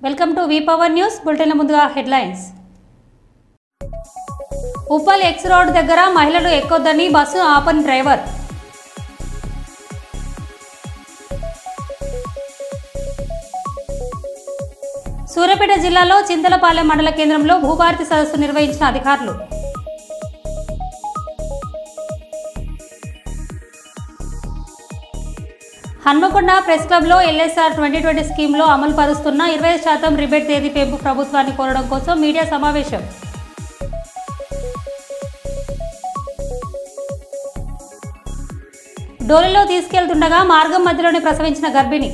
Welcome to V power news bulletin ముందుగా headlines. Uppal X road దగ్గర మహిళలు ఎక్కొద్దని బస్సు ఆపని డ్రైవర్. సూర్యాపేట జిల్లాలో చింతలపాలెం మండల కేంద్రంలో భూభారతి సదస్సు నిర్వహించిన అధికారులు. హన్మకొండ ప్రెస్ క్లబ్లో ఎల్ఎస్ఆర్ 2020 స్కీమ్లో అమలు పరుస్తున్న 20% రిబేట్ తేదీ పెంపు ప్రభుత్వాన్ని కోరడం కోసం మీడియా సమావేశం. డోలీలో తీసుకెళ్తుండగా మార్గం మధ్యలోనే ప్రసవించిన గర్భిణి.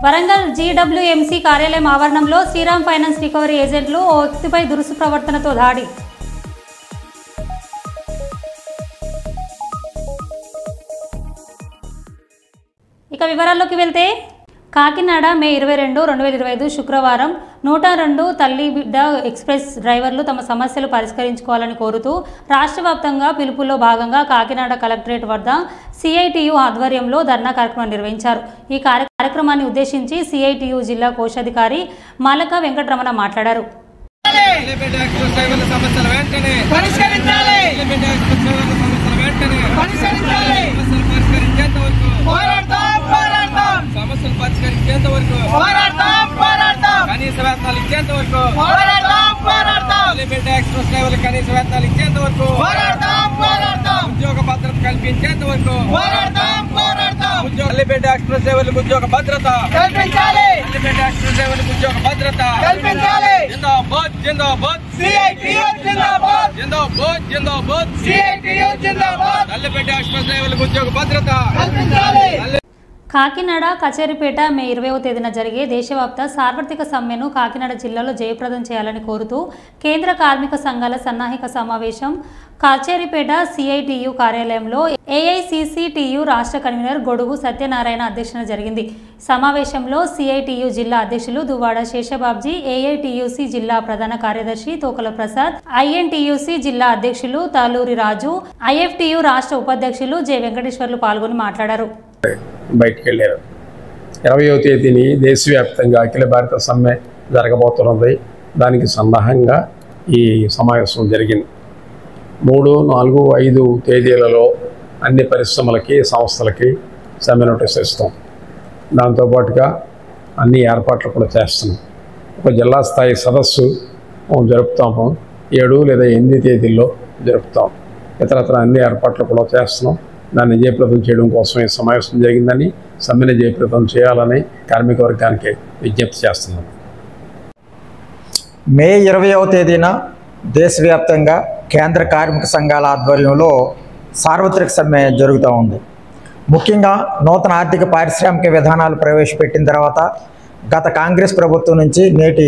వరంగల్ జీడబ్ల్యూఎంసీ కార్యాలయం ఆవరణంలో శ్రీరామ్ ఫైనాన్స్ రికవరీ ఏజెంట్లు ఓ వ్యక్తిపై దురుసు ప్రవర్తనతో దాడి. ఇక వివరాల్లోకి వెళ్తే కాకినాడ మే 22, 2025 శుక్రవారం 102 తల్లి బిడ్డ ఎక్స్ప్రెస్ డ్రైవర్లు తమ సమస్యలు పరిష్కరించుకోవాలని కోరుతూ రాష్ట్ర వ్యాప్తంగా పిలుపులో భాగంగా కాకినాడ కలెక్టరేట్ వద్ద సిఐటియు ఆధ్వర్యంలో ధర్నా కార్యక్రమం నిర్వహించారు. ఈ కార్యక్రమాన్ని ఉద్దేశించి సిఐటియు జిల్లా కోశాధికారి మలక వెంకటరమణ మాట్లాడారు. సమస్యలు పరిష్కరించేంత వరకు కనీస వేతనాలు ఇచ్చేంత వరకు ఎక్స్ప్రెస్ డ్రైవర్లు కనీస వేతనాలు ఇచ్చేంత వరకు ఉద్యోగ భద్రత కల్పించేంత వరకు అల్లిపేట ఎక్స్ప్రెస్ డ్రైవర్లకు ఉద్యోగ భద్రత అల్లిపేట ఎక్స్ప్రెస్ డ్రైవర్లకు ఉద్యోగ భద్రత జిందాబాద్ జిందాబాద్ సిఐటియు జిందాబాద్ జిందాబాద్ జిందాబాద్ సిఐటియు జిందాబాద్ అల్లిపేట ఎక్స్ప్రెస్ డ్రైవర్లకు ఉద్యోగ భద్రత కాకినాడ కచేరిపేట మే 20వ తేదీన జరిగే దేశవ్యాప్త సార్వత్రిక సమ్మెను కాకినాడ జిల్లాలో జయప్రదం చేయాలని కోరుతూ కేంద్ర కార్మిక సంఘాల సన్నాహిక సమావేశం కచేరిపేట సిఐటియు కార్యాలయంలో ఏఐసిసిటియు రాష్ట్ర కన్వీనర్ గొడుగు సత్యనారాయణ అధ్యక్షతన జరిగింది. సమావేశంలో సిఐటియు జిల్లా అధ్యక్షులు దువ్వాడ శేషబాబ్జీ, ఏఐటియుసి జిల్లా ప్రధాన కార్యదర్శి తోకల ప్రసాద్, ఐఎన్టియుసి జిల్లా అధ్యక్షులు తాలూరి రాజు, ఐఎఫ్టియు రాష్ట్ర ఉపాధ్యక్షులు జె వెంకటేశ్వర్లు పాల్గొని మాట్లాడారు. బయటికి వెళ్ళారు. 20వ తేదీని దేశవ్యాప్తంగా అఖిల భారత సమ్మె జరగబోతున్నది. దానికి సన్నాహంగా ఈ సమావేశం జరిగింది. 3, 4, 5 తేదీలలో అన్ని పరిశ్రమలకి సంస్థలకి సమ్మె నోటీస్ ఇస్తాం. దాంతోపాటుగా అన్ని ఏర్పాట్లు కూడా చేస్తున్నాం. ఒక జిల్లా స్థాయి సదస్సు జరుపుతాము. 7 లేదా 8 తేదీల్లో జరుపుతాం. ఇతరత్ర అన్ని ఏర్పాట్లు కూడా చేస్తున్నాం. దాన్ని జయప్రదం చేయడం కోసం ఈ సమావేశం జరిగిందని, సమ్మెను జయప్రదం చేయాలని కార్మిక వర్గానికి విజ్ఞప్తి చేస్తున్నాం. మే 20వ తేదీన దేశవ్యాప్తంగా కేంద్ర కార్మిక సంఘాల ఆధ్వర్యంలో సార్వత్రిక సమ్మె జరుగుతూ ఉంది. ముఖ్యంగా నూతన ఆర్థిక పారిశ్రామిక విధానాలు ప్రవేశపెట్టిన తర్వాత గత కాంగ్రెస్ ప్రభుత్వం నుంచి నేటి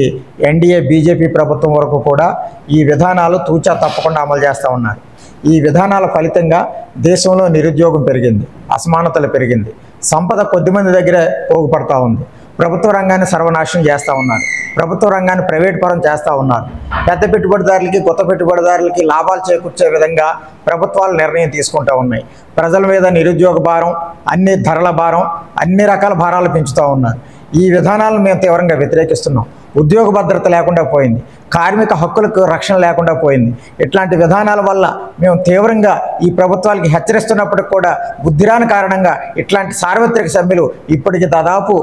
ఎన్డీఏ బీజేపీ ప్రభుత్వం వరకు కూడా ఈ విధానాలు తూచా తప్పకుండా అమలు చేస్తూ ఉన్నారు. ఈ విధానాల ఫలితంగా దేశంలో నిరుద్యోగం పెరిగింది, అసమానతలు పెరిగింది, సంపద కొద్దిమంది దగ్గరే పోగుపడతా ఉంది. ప్రభుత్వ రంగాన్ని సర్వనాశనం చేస్తూ ఉన్నారు, ప్రభుత్వ రంగాన్ని ప్రైవేట్ పరం చేస్తూ ఉన్నారు. పెద్ద పెట్టుబడిదారులకి, కొత్త పెట్టుబడిదారులకి లాభాలు చేకూర్చే విధంగా ప్రభుత్వాలు నిర్ణయం తీసుకుంటూ ఉన్నాయి. ప్రజల మీద నిరుద్యోగ భారం, అన్ని ధరల భారం, అన్ని రకాల భారాలు పెంచుతూ ఉన్నారు. ఈ విధానాలను మేము తీవ్రంగా వ్యతిరేకిస్తున్నాం. ఉద్యోగ భద్రత లేకుండా పోయింది, కార్మిక హక్కులకు రక్షణ లేకుండా పోయింది. ఇట్లాంటి విధానాల వల్ల మేము తీవ్రంగా ఈ ప్రభుత్వాలకి హెచ్చరిస్తున్నప్పటికి కూడా బుద్ధిరాని కారణంగా ఇట్లాంటి సార్వత్రిక సమ్మెలు ఇప్పటికి దాదాపు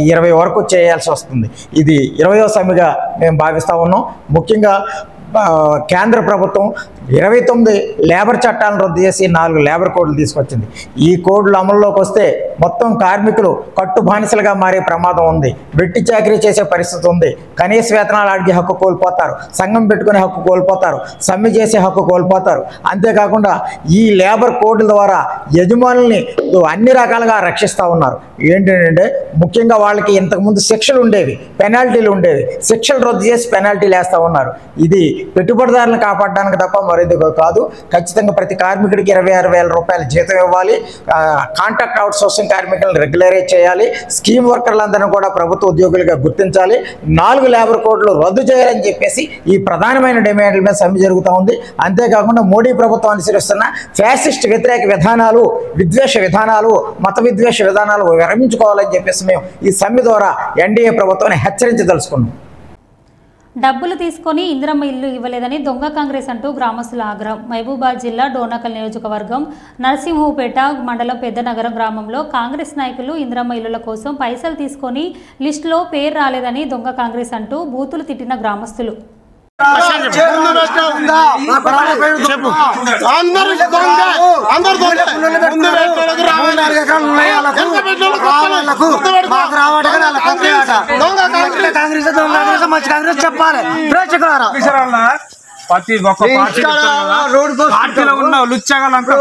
20 వరకు చేయాల్సి వస్తుంది. ఇది 20వ సమ్మెగా మేము భావిస్తూ ఉన్నాం. ముఖ్యంగా కేంద్ర ప్రభుత్వం 29 లేబర్ చట్టాలను రద్దు చేసి 4 లేబర్ కోడ్లు తీసుకొచ్చింది. ఈ కోడ్లు అమల్లోకి వస్తే మొత్తం కార్మికులు కట్టు బానిసలుగా మారే ప్రమాదం ఉంది. వెట్టి చాకరీ చేసే పరిస్థితి ఉంది. కనీస వేతనాలు అడిగే హక్కు కోల్పోతారు, సంఘం పెట్టుకునే హక్కు కోల్పోతారు, సమ్మె చేసే హక్కు కోల్పోతారు. అంతేకాకుండా ఈ లేబర్ కోడ్ల ద్వారా యజమానుల్ని అన్ని రకాలుగా రక్షిస్తూ ఉన్నారు. ఏంటంటే ముఖ్యంగా వాళ్ళకి ఇంతకుముందు శిక్షలు ఉండేవి, పెనాల్టీలు ఉండేవి. శిక్షలు రద్దు చేసి పెనాల్టీలు వేస్తూ ఉన్నారు. ఇది పెట్టుబడిదారులను కాపాడడానికి తప్ప మరేందుకు కాదు. ఖచ్చితంగా ప్రతి కార్మికుడికి 26,000 రూపాయల జీతం ఇవ్వాలి. కాంట్రాక్ట్ అవుట్సోర్సింగ్ కార్మికులను రెగ్యులరైజ్ చేయాలి. స్కీమ్ వర్కర్లందరినీ కూడా ప్రభుత్వ ఉద్యోగులుగా గుర్తించాలి. 4 లేబర్ కోడ్లు రద్దు చేయాలని చెప్పేసి ఈ ప్రధానమైన డిమాండ్ల మీద సమ్మె జరుగుతూ ఉంది. అంతేకాకుండా మోడీ ప్రభుత్వం అనుసరిస్తున్న ఫ్యాసిస్ట్ వ్యతిరేక విధానాలు, విద్వేష విధానాలు, మత విద్వేష విధానాలు విరమించుకోవాలని చెప్పేసి మేము ఈ సమ్మె ద్వారా ఎన్డీఏ ప్రభుత్వాన్ని హెచ్చరించదలుచుకున్నాం. డబ్బులు తీసుకొని ఇందిరమ్మ ఇల్లు ఇవ్వలేదని దొంగ కాంగ్రెస్ అంటూ గ్రామస్తుల ఆగ్రహం. మహబూబాద్ జిల్లా డోర్నకల్ నియోజకవర్గం నరసింహుపేట మండలం పెద్దనగరం గ్రామంలో కాంగ్రెస్ నాయకులు ఇందిరమ్మ ఇల్లుల కోసం పైసలు తీసుకొని లిస్టులో పేరు రాలేదని దొంగ కాంగ్రెస్ అంటూ బూతులు తిట్టిన గ్రామస్తులు. చెప్పాలి ప్రతి ఒక్క పార్టీలో ఉన్న లుచ్చగాళ్ళంతా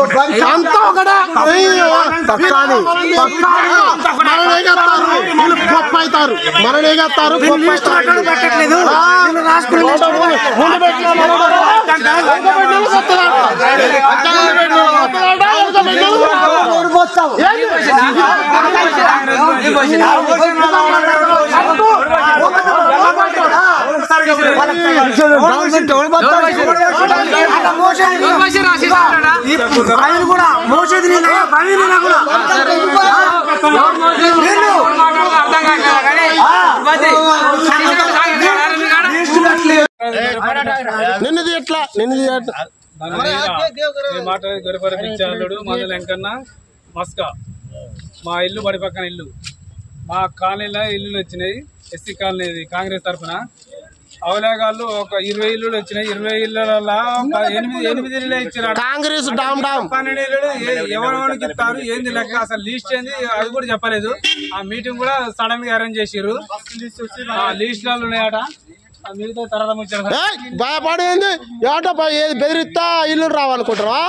నిన్నది ఎట్లా మాట గొరిపరిపించాడు మందులు వెంకన్న మస్కా. మా ఇల్లు బడి పక్కన ఇల్లు, మా కాలనీలో ఇల్లులు వచ్చినాయి. ఎస్సీ కాలనీ కాంగ్రెస్ తరఫున అవలేగాళ్ళు ఒక 20 ఇల్లులు వచ్చినాయి. 20 ఇళ్లలో 8 ఇల్లు ఇచ్చినారు కాంగ్రెస్. 12 ఇల్లులు ఎవరికి ఇస్తారు ఏంది లెక్క, అసలు లిస్ట్ ఏంది అది కూడా చెప్పలేదు. ఆ మీటింగ్ కూడా సడన్ గా అరేంజ్ చేసిర్రు. లిస్ట్ ఉన్నాయట, భయపడేది ఏటో బెదిరిస్తా ఇల్లు రావాలనుకుంటారా?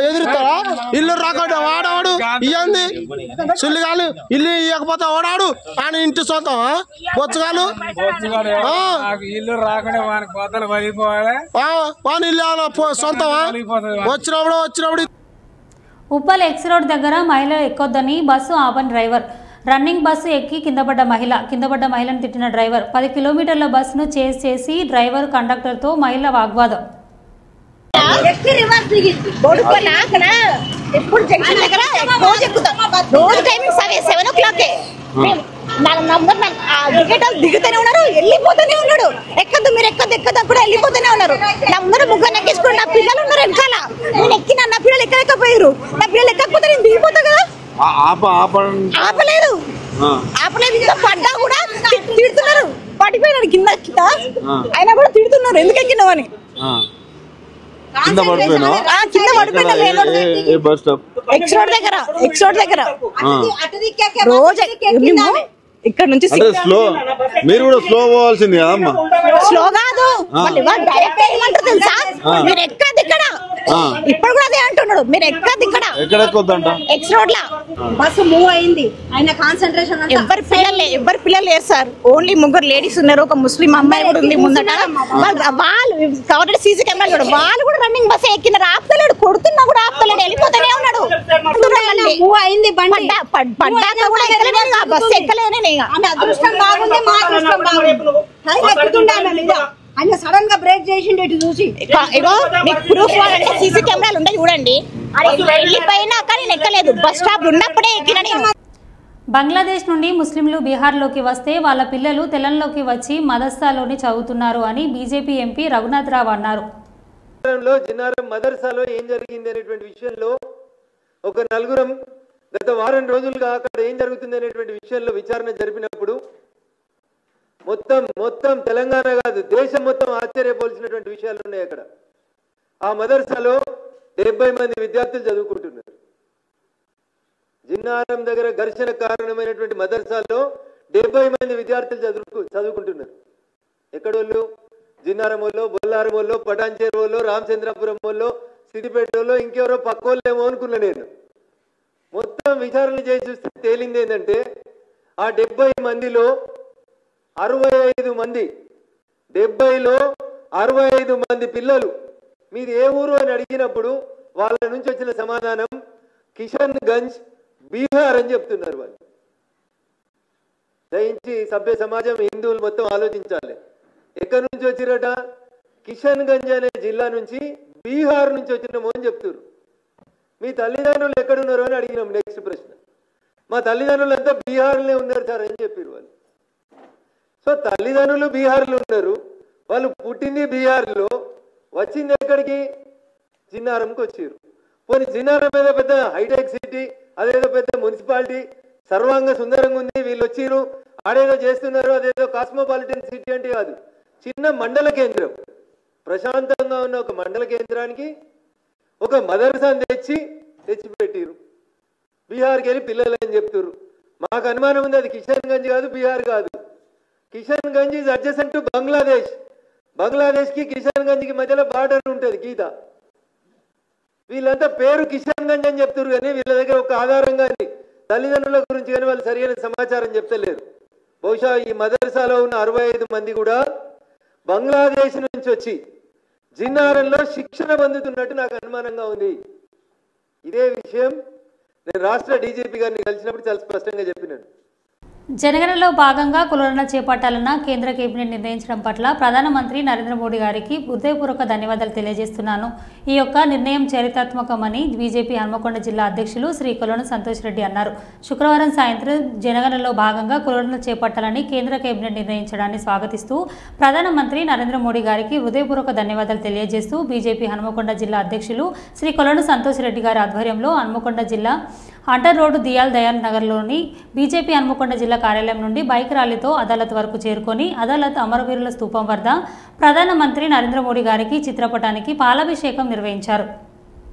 ఎదురుతారా? ఇల్లు రాకుండా వాడవాడు ఇయ్యంది సుల్లిగాలు ఇల్లు ఇవ్వకపోతే వాడాడు ఆయన ఇంటి సొంతం బొచ్చగాలు ఇల్లు రాకుండా వాని ఇల్లు సొంతమా? వచ్చినప్పుడు ఉప్పల్ ఎక్స్ రోడ్ దగ్గర మహిళలు ఎక్కొద్దని బస్సు ఆపని డ్రైవర్. రన్నింగ్ బస్సు ఎక్కి కింద పడ్డ మహిళను తిట్టిన డ్రైవర్. 10 కిలోమీటర్ల బస్సును చేజ్ చేసి డ్రైవర్ కండక్టర్తో మహిళ వాగ్వాదం. దిగుతూనే ఉన్నారు, వెళ్ళిపోతూనే ఉన్నాడు. ఎక్కద్దు మీరు ఎక్కద్దు కూడా వెళ్ళిపోతూనే ఉన్నారు. నా ముందర ముగ్గురు ఎక్కించుకుని నా పిల్లలు ఉన్నారు వెనకాల. నేను ఎక్కిన నా పిల్లలు ఎక్కలేకపోయారు. నా పిల్లలు ఎక్కకపోతే నేను దిగిపోతా కదా. ఆపలేదు ఇంకా పడ్డా కూడా తిడుతున్నారు. పడిపోయినాడు కింద అయినా కూడా తిడుతున్నారు ఎందుకు ఎక్కినావని. కింద పడిపోయినా ఎక్స్ రోడ్ దగ్గర రోజు ఇక్కడ నుంచి మీరు కూడా స్లో పోవాల్సింది కదమ్మా. స్లో కాదు డైరెక్ట్ ఏమంటారు తెలుసా, మీరు ఎక్కదు ఇక్కడ. ఇప్పుడు కూడా అదే అంటున్నాడు, మీరు ఎక్కదు ఇక్కడ. ఎక్స్ రోడ్ లా బస్సు మూవ్ అయింది. ఆయన కాన్సన్ట్రేషన్ ఎవరి పిల్లలు లేరు సార్. ఓన్లీ 3 లేడీస్ ఉన్నారు, ఒక ముస్లిం అమ్మాయి కూడా ఉంది ముందట. వాళ్ళు కవర్ సీసీ కెమెరా కూడా వాళ్ళు కూడా రన్నింగ్ బస్ ఎక్కినారు. ఆపుతలేడు, కొడుతున్నా కూడా ఆపుతలేడు, వెళ్ళిపోతూనే ఉన్నాడు. మూవ్ అయింది పడ్డాక కూడా ఎక్కలేను, బస్సు ఎక్కలేను. అదృష్టం బాగుంది, మా అదృష్టం బాగుంది. ఆయన సడన్ గా బ్రేక్ చేసిండు ఇటు చూసి. ఇగో మీకు ప్రూఫ్ అంటే సీసీ కెమెరాలు ఉంటాయి చూడండి. వెళ్ళిపోయినా కానీ ఎక్కలేదు, బస్ స్టాప్ ఉన్నప్పుడే ఎక్కిన నేను. బంగ్లాదేశ్ నుండి ముస్లింలు బీహార్లోకి వస్తే వాళ్ళ పిల్లలు తెలంగాణలోకి వచ్చి మదర్సాలోని చదువుతున్నారు అని బీజేపీ ఎంపీ రఘునాథ్ రావు అన్నారు. జిన్నారం మదర్సాలో ఏం జరిగింది అనేటువంటి విషయంలో ఒక నలుగురం గత వారం రోజులుగా అక్కడ ఏం జరుగుతుంది అనేటువంటి విషయంలో విచారణ జరిపినప్పుడు మొత్తం తెలంగాణ కాదు దేశం మొత్తం ఆశ్చర్యపోల్సినటువంటి విషయాలు ఉన్నాయి. అక్కడ ఆ మదర్సాలో 70 మంది విద్యార్థులు చదువుకుంటున్నారు. జిన్నారం దగ్గర ఘర్షణ కారణమైనటువంటి మదర్సాలో 70 మంది విద్యార్థులు చదువుకుంటున్నారు. ఎక్కడోళ్ళు? జిన్నారం వాళ్ళు, బొల్లారం వాళ్ళు, పటాన్చేరు వాళ్ళు, రామచంద్రపురం వాళ్ళు, సిద్దిపేట వాళ్ళు, ఇంకెవరో పక్కోళ్ళేమో అనుకున్నా నేను. మొత్తం విచారణ చేసి చూస్తే తేలింది ఏంటంటే ఆ 70 మందిలో 65 మంది 70లో 65 మంది పిల్లలు. మీది ఏ ఊరు అని అడిగినప్పుడు వాళ్ళ నుంచి వచ్చిన సమాధానం కిషన్ గంజ్ బీహార్ అని చెప్తున్నారు. వాళ్ళు దయించి సభ్య సమాజం హిందువులు మొత్తం ఆలోచించాలి. ఎక్కడి నుంచి వచ్చిరట? కిషన్ గంజ్ అనే జిల్లా నుంచి బీహార్ నుంచి వచ్చినాము అని చెప్తున్నారు. మీ తల్లిదండ్రులు ఎక్కడున్నారు అని అడిగినాం. నెక్స్ట్ ప్రశ్న, మా తల్లిదండ్రులు అంతా బీహార్లోనే ఉన్నారు సార్ అని చెప్పారు వాళ్ళు. సో తల్లిదండ్రులు బీహార్లో ఉన్నారు, వాళ్ళు పుట్టింది బీహార్లో, వచ్చింది ఎక్కడికి? జిన్నారంకి వచ్చారు. పోనీ జిన్నారం ఏదో పెద్ద హైటెక్ సిటీ, అదేదో పెద్ద మున్సిపాలిటీ, సర్వాంగ సుందరంగా ఉంది, వీళ్ళు వచ్చిరు ఆడేదో చేస్తున్నారు, అదేదో కాస్మోపాలిటన్ సిటీ అంటే కాదు, చిన్న మండల కేంద్రం. ప్రశాంతంగా ఉన్న ఒక మండల కేంద్రానికి ఒక మదర్సాను తెచ్చిపెట్టిరు. బీహార్కి వెళ్ళి పిల్లలు అని చెప్తున్నారు. మాకు అనుమానం ఉంది అది కిషన్ గంజ్ కాదు, బీహార్ కాదు. Kishanganj is adjacent to Bangladesh. బంగ్లాదేశ్కి కిషన్ గంజ్కి మధ్యలో బార్డర్ ఉంటుంది, గీత. వీళ్ళంతా పేరు కిషన్ గంజ్ అని చెప్తున్నారు, కానీ వీళ్ళ దగ్గర ఒక ఆధారం కానీ తల్లిదండ్రుల గురించి కానీ వాళ్ళు సరైన సమాచారం చెప్తలేరు. బహుశా ఈ మదర్సాలో ఉన్న 65 మంది కూడా బంగ్లాదేశ్ నుంచి వచ్చి జిన్నారంలో శిక్షణ పొందుతున్నట్టు నాకు అనుమానంగా ఉంది. ఇదే విషయం నేను రాష్ట్ర డీజీపీ గారిని కలిసినప్పుడు చాలా స్పష్టంగా చెప్పినాను. జనగణనలో భాగంగా కులగణన చేపట్టాలన్న కేంద్ర కేబినెట్ నిర్ణయించడం పట్ల ప్రధానమంత్రి నరేంద్ర మోడీ గారికి హృదయపూర్వక ధన్యవాదాలు తెలియజేస్తున్నాను. ఈ యొక్క నిర్ణయం చరిత్రాత్మకమని బీజేపీ హన్మకొండ జిల్లా అధ్యక్షులు శ్రీ కొలను సంతోష్ రెడ్డి అన్నారు. శుక్రవారం సాయంత్రం జనగణనలో భాగంగా కులగణన చేపట్టాలని కేంద్ర కేబినెట్ నిర్ణయించడాన్ని స్వాగతిస్తూ ప్రధానమంత్రి నరేంద్ర మోడీ గారికి హృదయపూర్వక ధన్యవాదాలు తెలియజేస్తూ బీజేపీ హన్మకొండ జిల్లా అధ్యక్షులు శ్రీ కొలను సంతోష్ రెడ్డి గారి ఆధ్వర్యంలో హన్మకొండ జిల్లా అంటర్ రోడ్డు దయాల్ నగర్లోని బీజేపీ హన్మకొండ జిల్లా కార్యాలయం నుండి బైక్ ర్యాలీతో అదాలత్ వరకు చేరుకొని అదాలత్ అమరవీరుల స్తూపం వద్ద ప్రధానమంత్రి నరేంద్ర మోడీ గారికి చిత్రపటానికి పాలాభిషేకం నిర్వహించారు.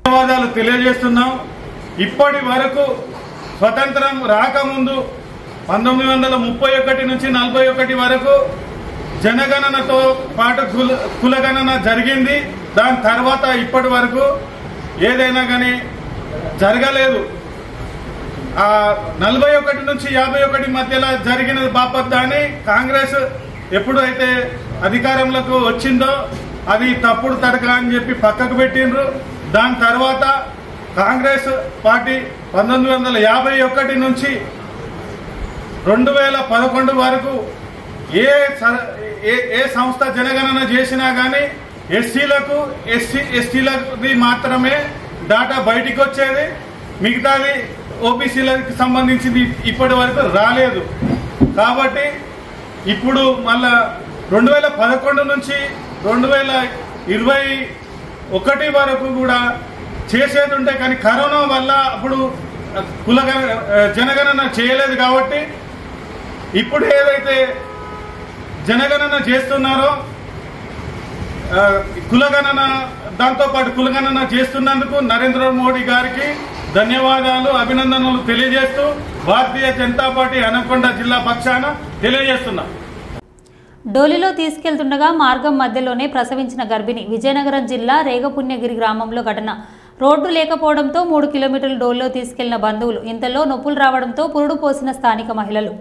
ధన్యవాదాలు తెలియజేస్తున్నాం. ఇప్పటి వరకు స్వతంత్రం రాకముందు 1931 నుంచి 41 వరకు జనగణనతో పాటు కులగణన జరిగింది. దాని తర్వాత ఇప్పటి వరకు ఏదైనా కానీ జరగలేదు. 41 నుంచి 51 మధ్యలో జరిగిన బాపత్తాన్ని కాంగ్రెస్ ఎప్పుడైతే అధికారంలోకి వచ్చిందో అది తప్పుడు తడక అని చెప్పి పక్కకు పెట్టిండ్రు. దాని తర్వాత కాంగ్రెస్ పార్టీ 1951 నుంచి 2011 వరకు ఏ సంస్థ జనగణన చేసినా కానీ ఎస్సీలకు ఎస్టీలకి మాత్రమే డాటా బయటికి వచ్చేది, మిగతాది ఓబీసీలకు సంబంధించింది ఇప్పటి వరకు రాలేదు. కాబట్టి ఇప్పుడు మళ్ళా 2011 నుంచి 2021 వరకు కూడా చేసేది ఉంటే కానీ కరోనా వల్ల అప్పుడు జనగణన చేయలేదు. కాబట్టి ఇప్పుడు ఏదైతే జనగణన చేస్తున్నారో కులగణన దాంతోపాటు కులగణన చేస్తున్నందుకు నరేంద్ర మోడీ గారికి ధన్యవాదాలు, అభినందనలు తెలియజేస్తూ భారతీయ జనతా పార్టీ హన్మకొండ జిల్లా పక్షాన తెలియజేస్తున్నాం. డోలీలో తీసుకెళ్తుండగా మార్గం మధ్యలోనే ప్రసవించిన గర్భిణి. విజయనగరం జిల్లా రేగపుణ్యగిరి గ్రామంలో ఘటన. రోడ్డు లేకపోవడంతో 3 కిలోమీటర్లు డోలీలో తీసుకెళ్లిన బంధువులు. ఇంతలో నొప్పులు రావడంతో పురుడు పోసిన స్థానిక మహిళలు.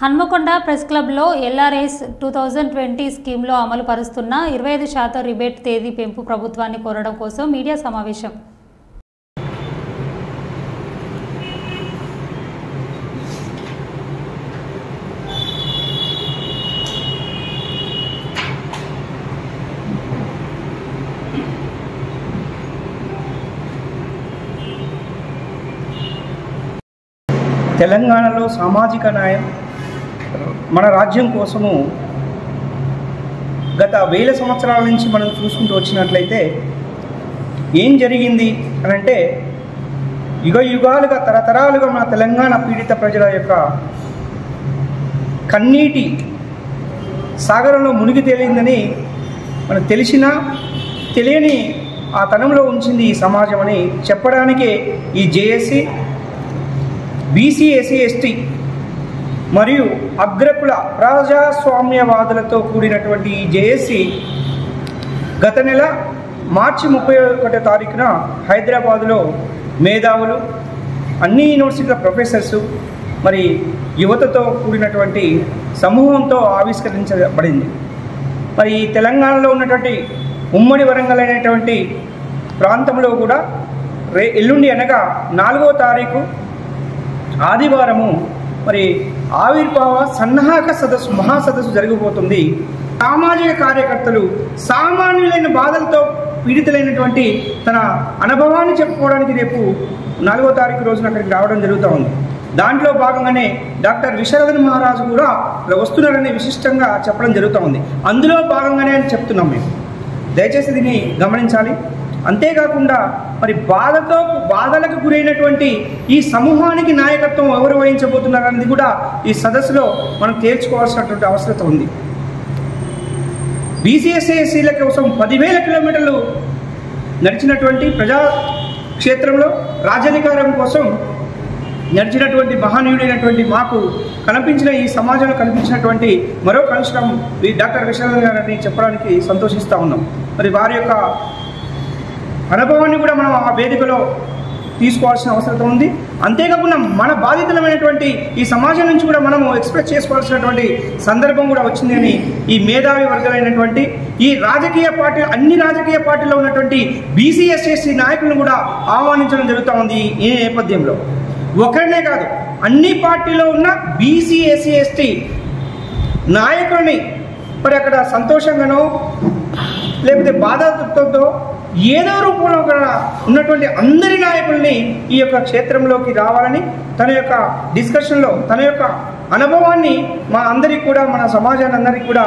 హన్మకొండ ప్రెస్ క్లబ్లో ఎల్ఆర్ఎస్ 2020 స్కీమ్లో అమలు పరుస్తున్న 25% రిబేట్ తేదీ పెంపు ప్రభుత్వాన్ని కోరడం కోసం మీడియా సమావేశం. తెలంగాణలో సామాజిక న్యాయం మన రాజ్యం కోసము గత వేల సంవత్సరాల నుంచి మనం చూసుకుంటూ వచ్చినట్లయితే ఏం జరిగింది అని అంటే యుగ యుగాలుగా తరతరాలుగా మన తెలంగాణ పీడిత ప్రజల యొక్క కన్నీటి సాగరంలో మునిగి తేలిందని మనకు తెలిసినా తెలియని ఆ తనంలో ఉంచింది ఈ సమాజం అని చెప్పడానికే ఈ జేఏసీ బీసీ ఎస్సీ ఎస్టీ మరియు అగ్రకుల ప్రజాస్వామ్యవాదులతో కూడినటువంటి ఈ జేఏసీ గత నెల మార్చి 31వ తారీఖున హైదరాబాదులో మేధావులు అన్ని యూనివర్సిటీల ప్రొఫెసర్సు మరి యువతతో కూడినటువంటి సమూహంతో ఆవిష్కరించబడింది. మరి ఈ తెలంగాణలో ఉన్నటువంటి ఉమ్మడి వరంగల్ అనేటువంటి ప్రాంతంలో కూడా ఎల్లుండి అనగా 4వ తారీఖు ఆదివారము మరి ఆవిర్భావ సన్నాహక సదస్సు మహాసదస్సు జరగబోతుంది. సామాజిక కార్యకర్తలు సామాన్యులైన బాధలతో పీడితులైనటువంటి తన అనుభవాన్ని చెప్పుకోవడానికి రేపు 4వ తారీఖు రోజున అక్కడికి రావడం జరుగుతూ ఉంది. దాంట్లో భాగంగానే డాక్టర్ విశ్వనాథన్ మహారాజు కూడా వస్తున్నారని విశిష్టంగా చెప్పడం జరుగుతూ ఉంది. అందులో భాగంగానే అని చెప్తున్నాం మేము. దయచేసి దీన్ని గమనించాలి. అంతేకాకుండా మరి బాధలకు గురైనటువంటి ఈ సమూహానికి నాయకత్వం ఎవరు వహించబోతున్నారు అనేది కూడా ఈ సదస్సులో మనం తేల్చుకోవాల్సినటువంటి అవసరం ఉంది. బీసీఎస్ఏసీల కోసం 10,000 కిలోమీటర్లు నడిచినటువంటి ప్రజాక్షేత్రంలో రాజ్యాధికారం కోసం నడిచినటువంటి మహనీయుడైనటువంటి మాకు కనిపించిన ఈ సమాజంలో కనిపించినటువంటి మరో కనిష్టం డాక్టర్ విశ్వనాథన్ గారిని చెప్పడానికి సంతోషిస్తూ ఉన్నాం. మరి వారి యొక్క అనుభవాన్ని కూడా మనం ఆ వేదికలో తీసుకోవాల్సిన అవసరం ఉంది. అంతేకాకుండా మన బాధితులమైనటువంటి ఈ సమాజం నుంచి కూడా మనము ఎక్స్ప్రెస్ చేసుకోవాల్సినటువంటి సందర్భం కూడా వచ్చింది అని ఈ మేధావి వర్గాలైనటువంటి ఈ రాజకీయ పార్టీ అన్ని రాజకీయ పార్టీలో ఉన్నటువంటి బీసీఎస్ఎస్సీ నాయకులను కూడా ఆహ్వానించడం జరుగుతూ ఉంది. ఈ నేపథ్యంలో ఒకరినే కాదు అన్ని పార్టీలో ఉన్న బీసీఎస్సీ ఎస్టీ నాయకులని మరి అక్కడ సంతోషంగానో లేకపోతే బాధతో ఏదో రూపంలో ఉన్నటువంటి అందరి నాయకుల్ని ఈ యొక్క క్షేత్రంలోకి రావాలని తన యొక్క డిస్కషన్లో తన యొక్క అనుభవాన్ని మా అందరికి కూడా మన సమాజాన్ని అందరికీ కూడా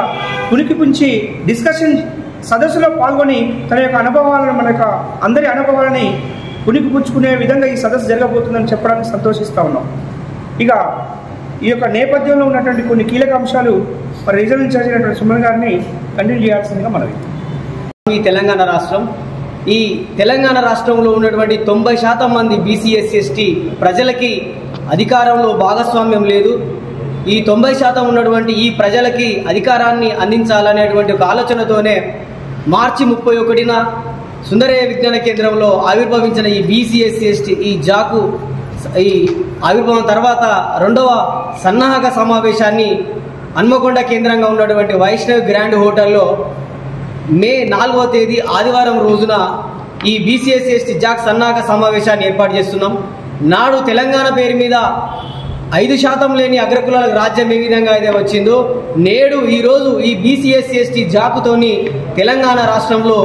పుణికిపుంచి డిస్కషన్ సదస్సులో పాల్గొని తన యొక్క అనుభవాలను మన యొక్క అందరి అనుభవాలని పుణికిపుచ్చుకునే విధంగా ఈ సదస్సు జరగబోతుందని చెప్పడానికి సంతోషిస్తూ ఉన్నాం. ఇక ఈ యొక్క నేపథ్యంలో ఉన్నటువంటి కొన్ని కీలక అంశాలు మరి రీజనల్ ఇన్ఛార్జ్ అయినటువంటి సుమన్ గారిని కంటిన్యూ చేయాల్సిందిగా మనవి. ఈ తెలంగాణ రాష్ట్రంలో ఉన్నటువంటి 90% మంది బీసీఎస్సీ ఎస్టీ ప్రజలకి అధికారంలో భాగస్వామ్యం లేదు. ఈ 90% ఉన్నటువంటి ఈ ప్రజలకి అధికారాన్ని అందించాలనేటువంటి ఒక ఆలోచనతోనే మార్చి 31న సుందరయ్య విజ్ఞాన కేంద్రంలో ఆవిర్భవించిన ఈ బీసీఎస్సీ ఎస్టీ ఈ జాకు ఈ ఆవిర్భావం తర్వాత 2వ సన్నాహక సమావేశాన్ని హన్మకొండ కేంద్రంగా ఉన్నటువంటి వైష్ణవ్ గ్రాండ్ హోటల్లో మే 4వ తేదీ ఆదివారం రోజున ఈ బీసీఎస్సీ ఎస్టీ జాక్ సన్నాహక సమావేశాన్ని ఏర్పాటు చేస్తున్నాం. నాడు తెలంగాణ పేరు మీద 5% లేని అగ్రకులాలకు రాజ్యం ఏ విధంగా అయితే వచ్చిందో నేడు ఈరోజు ఈ బీసీఎస్సీ ఎస్టీ జాకుతోని తెలంగాణ రాష్ట్రంలో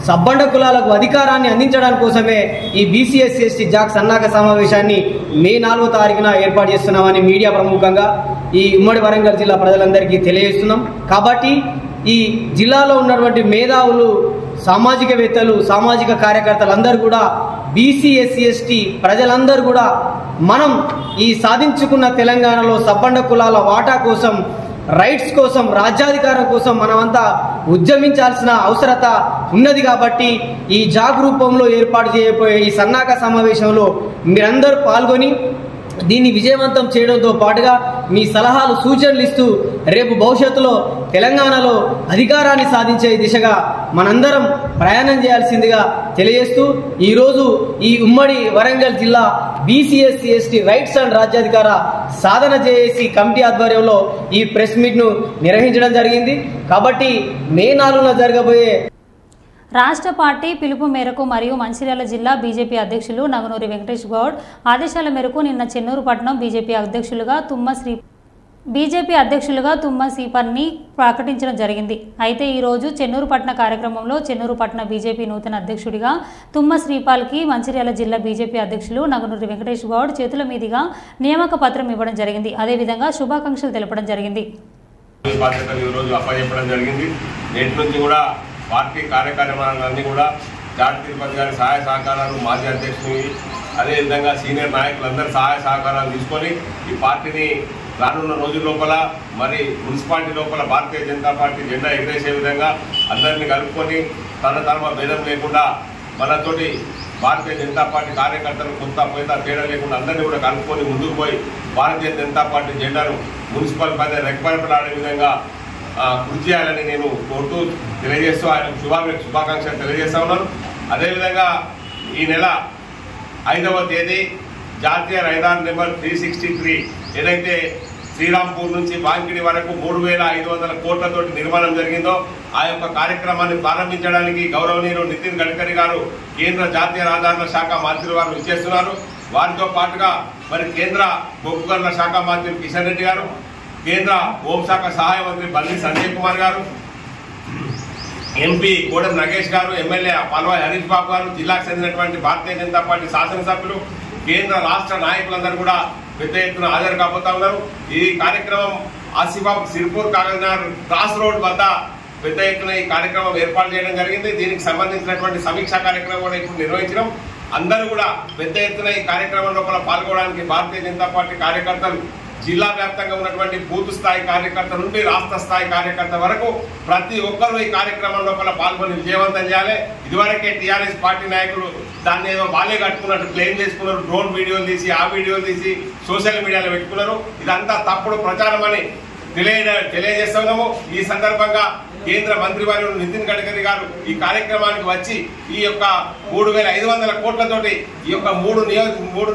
సబ్బండ కులాలకు అధికారాన్ని అందించడానికి కోసమే ఈ బీసీఎస్సీ ఎస్టీ జాక్ సన్నాహక సమావేశాన్ని మే 4వ తారీఖున ఏర్పాటు చేస్తున్నామని మీడియా ప్రముఖంగా ఈ ఉమ్మడి వరంగల్ జిల్లా ప్రజలందరికీ తెలియజేస్తున్నాం. కాబట్టి ఈ జిల్లాలో ఉన్నటువంటి మేధావులు సామాజికవేత్తలు సామాజిక కార్యకర్తలు అందరూ కూడా బీసీఎస్సీ ఎస్టీ ప్రజలందరూ కూడా మనం ఈ సాధించుకున్న తెలంగాణలో సబ్బండ కులాల వాటా కోసం రైట్స్ కోసం రాజ్యాధికారం కోసం మనమంతా ఉద్యమించాల్సిన అవసరత ఉన్నది. కాబట్టి ఈ జాగ్ రూపంలో ఏర్పాటు చేయబోయే ఈ సన్నాహక సమావేశంలో మీరందరూ పాల్గొని దీన్ని విజయవంతం చేయడంతో పాటుగా మీ సలహాలు సూచనలు ఇస్తూ రేపు భవిష్యత్తులో తెలంగాణలో అధికారాన్ని సాధించే దిశగా మనందరం ప్రయాణం చేయాల్సిందిగా తెలియజేస్తూ ఈరోజు ఈ ఉమ్మడి వరంగల్ జిల్లా బీసీఎస్సీ ఎస్టీ రైట్స్ అండ్ రాజ్యాధికార సాధన జేఏసీ కమిటీ ఆధ్వర్యంలో ఈ ప్రెస్ మీట్ను నిర్వహించడం జరిగింది. కాబట్టి మే 4న జరగబోయే రాష్ట్ర పార్టీ పిలుపు మేరకు మరియు మంచిర్యాల జిల్లా బీజేపీ అధ్యక్షులు నగనూరి వెంకటేష్ గౌడ్ ఆదేశాల మేరకు నిన్న చెన్నూరు పట్టణం బీజేపీ అధ్యక్షులుగా తుమ్మ శ్రీ బీజేపీ అధ్యక్షులుగా తుమ్మ సీపర్ని ప్రకటించడం జరిగింది. అయితే ఈరోజు చెన్నూరు పట్టణ కార్యక్రమంలో చెన్నూరు పట్టణ బీజేపీ నూతన అధ్యక్షుడిగా తుమ్మ శ్రీపాల్కి మంచిర్యాల జిల్లా బీజేపీ అధ్యక్షులు నగునూరి వెంకటేష్ గౌడ్ చేతుల మీదుగా నియామక పత్రం ఇవ్వడం జరిగింది. అదేవిధంగా శుభాకాంక్షలు తెలపడం జరిగింది. నేటి నుంచి కూడా పార్టీ కార్యక్రమాలన్నీ కూడా జాతి తిరుపతి గారి సహాయ సహకారాలు మాజీ అధ్యక్షుని అదేవిధంగా సీనియర్ నాయకులందరూ సహాయ సహకారాలు తీసుకొని ఈ పార్టీని రానున్న రోజుల లోపల మరి మున్సిపాలిటీ లోపల భారతీయ జనతా పార్టీ జెండా ఎగరేసే విధంగా అందరినీ కలుపుకొని తన భేదం లేకుండా మనతోటి భారతీయ జనతా పార్టీ కార్యకర్తలు కొంత పోయిన తేడా లేకుండా అందరినీ కూడా కలుపుకొని ముందుకు పోయి భారతీయ జనతా పార్టీ జెండాను మున్సిపల్ పైన రెక్కపరపలాడే విధంగా కృషి చేయాలని నేను కోరుతూ తెలియజేస్తూ ఆయన శుభాకాంక్షలు తెలియజేస్తా ఉన్నాను. అదేవిధంగా ఈ నెల 5వ తేదీ జాతీయ రహదారి నెంబర్ 363 ఏదైతే శ్రీరాంపూర్ నుంచి వాంకిడి వరకు 3,500 కోట్లతోటి నిర్మాణం జరిగిందో ఆ యొక్క కార్యక్రమాన్ని ప్రారంభించడానికి గౌరవనీయులు నితిన్ గడ్కరీ గారు కేంద్ర జాతీయ రహదారుల శాఖ మంత్రి వారు విచ్చేస్తున్నారు. వారితో పాటుగా మరి కేంద్ర బొగ్గు గనుల శాఖ మంత్రి కిషన్ రెడ్డి గారు, కేంద్ర హోంశాఖ సహాయ మంత్రి బండి సంజయ్ కుమార్ గారు, ఎంపీ కోడెం నగేష్ గారు, ఎమ్మెల్యే పల్వాయి హరీష్ బాబు గారు, జిల్లాకు చెందినటువంటి భారతీయ జనతా పార్టీ శాసనసభ్యులు, కేంద్ర రాష్ట్ర నాయకులందరూ కూడా పెద్ద ఎత్తున హాజరు కాబోతా ఉన్నారు. ఈ కార్యక్రమం ఆసిఫాబాద్ సిర్పూర్ కాగజ్నగర్ క్రాస్ రోడ్ వద్ద పెద్ద ఎత్తున ఈ కార్యక్రమం ఏర్పాటు చేయడం జరిగింది. దీనికి సంబంధించినటువంటి సమీక్షా కార్యక్రమం కూడా ఇప్పుడు నిర్వహించడం. అందరూ కూడా పెద్ద ఎత్తున ఈ కార్యక్రమం లోపల పాల్గొనడానికి భారతీయ జనతా పార్టీ కార్యకర్తలు జిల్లా వ్యాప్తంగా ఉన్నటువంటి బూత్ స్థాయి కార్యకర్త నుండి రాష్ట్ర స్థాయి కార్యకర్త వరకు ప్రతి ఒక్కరూ ఈ కార్యక్రమం లోపల పాల్గొని విజయవంతం చేయాలి. ఇదివరకే టీఆర్ఎస్ పార్టీ నాయకులు దాన్ని ఏదో వాళ్ళే కట్టుకున్నట్టు క్లెయిమ్ చేసుకున్నారు. డ్రోన్ వీడియోలు తీసి ఆ వీడియోలు తీసి సోషల్ మీడియాలో పెట్టుకున్నారు. ఇదంతా తప్పుడు ప్రచారం అని తెలియజేస్తున్నాము. ఈ సందర్భంగా కేంద్ర మంత్రివర్యులు నితిన్ గడ్కరీ గారు ఈ కార్యక్రమానికి వచ్చి ఈ యొక్క 3,500 కోట్లతోటి ఈ యొక్క మూడు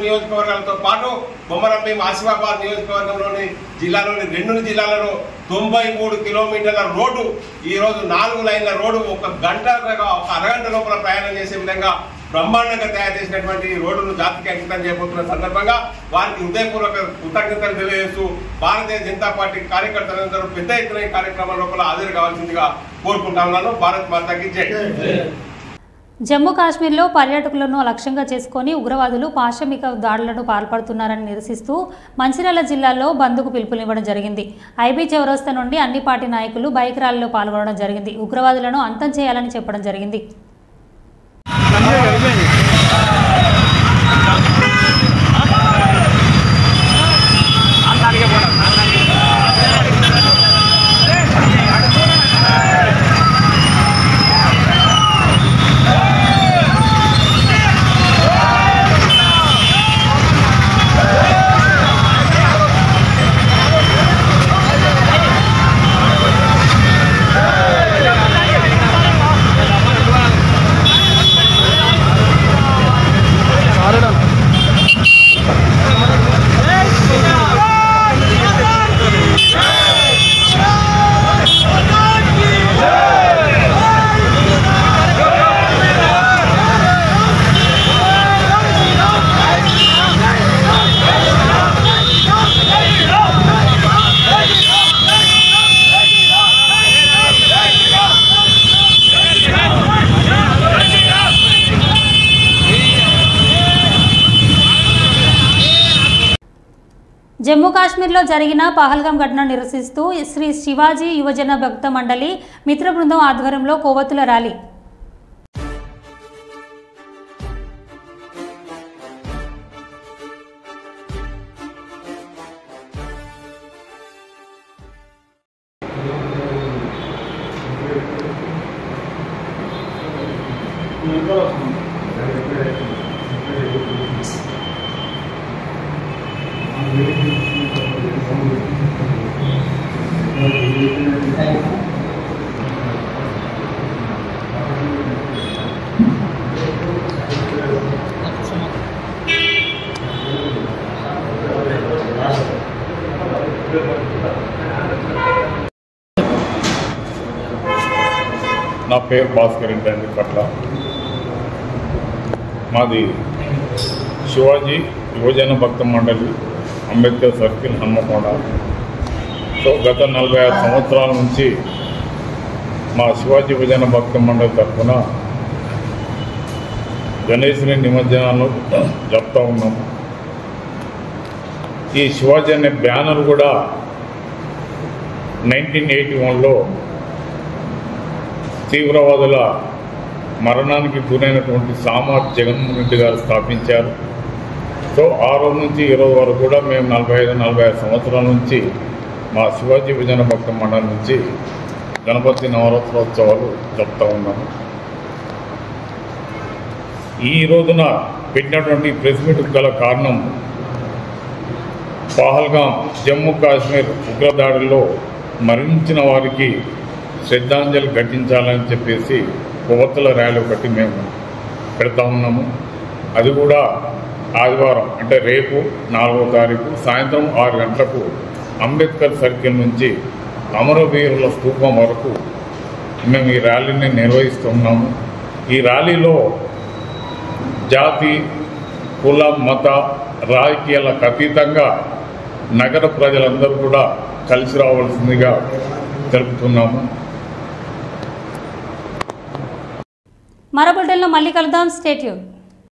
నియోజకవర్గాలతో పాటు కొమరంభీం ఆసిఫాబాద్ నియోజకవర్గంలోని జిల్లాలోని 2 జిల్లాలలో 93 కిలోమీటర్ల రోడ్డు ఈ రోజు 4 లైన్ల రోడ్డు ఒక అరగంట లోపల ప్రయాణం చేసే విధంగా బ్రహ్మాండంగా తయారు చేసినటువంటి రోడ్డును జాతికి అంకితం చేయబోతున్న సందర్భంగా వారికి హృదయపూర్వక కృతజ్ఞతలు తెలియజేస్తూ భారతీయ జనతా పార్టీ కార్యకర్తలందరూ పెద్ద ఎత్తున ఈ కార్యక్రమం లోపల హాజరు కావాల్సిందిగా కోరుకుంటా ఉన్నాను. భారత్ మాతాకి జై. జమ్మూ కాశ్మీర్లో పర్యాటకులను లక్ష్యంగా చేసుకుని ఉగ్రవాదులు పాశవిక దాడులను పాల్పడుతున్నారని నిరసిస్తూ మంచిర్యాల జిల్లాలో బంద్కు పిలుపునివ్వడం జరిగింది. ఐబీ చౌరస్తా నుండి అన్ని పార్టీ నాయకులు బైక్ ర్యాలీలో పాల్గొనడం జరిగింది. ఉగ్రవాదులను అంతం చేయాలని చెప్పడం జరిగింది. జమ్మూ కాశ్మీర్లో జరిగిన పహల్గాం ఘటన నిరసిస్తూ శ్రీ శివాజీ యువజన భక్త మండలి మిత్ర బృందం ఆధ్వర్యంలో కొవ్వొత్తుల ర్యాలీ. నా పేరు భాస్కర్ ఇంటి పట్ల మాది శివాజీ యువజన భక్త మండలి అంబేద్కర్ సర్కిల్ హన్మకొండ. సో గత 46 సంవత్సరాల నుంచి మా శివాజీ భజన భక్త మండలి తరఫున గణేశుని నిమజ్జనాలు జరుపుతూ ఉన్నాము. ఈ శివాజీ అనే బ్యానర్ కూడా 1981లో తీవ్రవాదుల మరణానికి గురైనటువంటి సామార్ జగన్మోహన్ రెడ్డి గారు స్థాపించారు. సో ఆ రోజు నుంచి ఈ రోజు వరకు కూడా మేము 45-46 సంవత్సరాల నుంచి మా శివాజీ భజన భక్త మండలి నుంచి గణపతి నవరాత్రోత్సవాలు జరుపుతూ ఉన్నాము. ఈ రోజున పెట్టినటువంటి ప్రెస్ మీట్ గల కారణం పహల్గాం జమ్మూ కాశ్మీర్ ఉగ్రదాడిలో మరణించిన వారికి శ్రద్ధాంజలి ఘటించాలని చెప్పేసి కొవ్వొత్తుల ర్యాలీ ఒకటి మేము పెడతా ఉన్నాము. అది కూడా ఆదివారం అంటే రేపు 4వ తారీఖు సాయంత్రం 6 గంటలకు అంబేద్కర్ సర్కిల్ నుంచి అమరవీరుల స్తూపం వరకు మేము ఈ ర్యాలీని నిర్వహిస్తున్నాము. ఈ ర్యాలీలో జాతి, కుల, మత, రాజకీయాలకు అతీతంగా నగర ప్రజలందరూ కూడా కలిసి రావాల్సిందిగా తెలుపుతున్నాము. మరో బులెటిన్లో మళ్ళీ కలుద్దాం. Stay tune.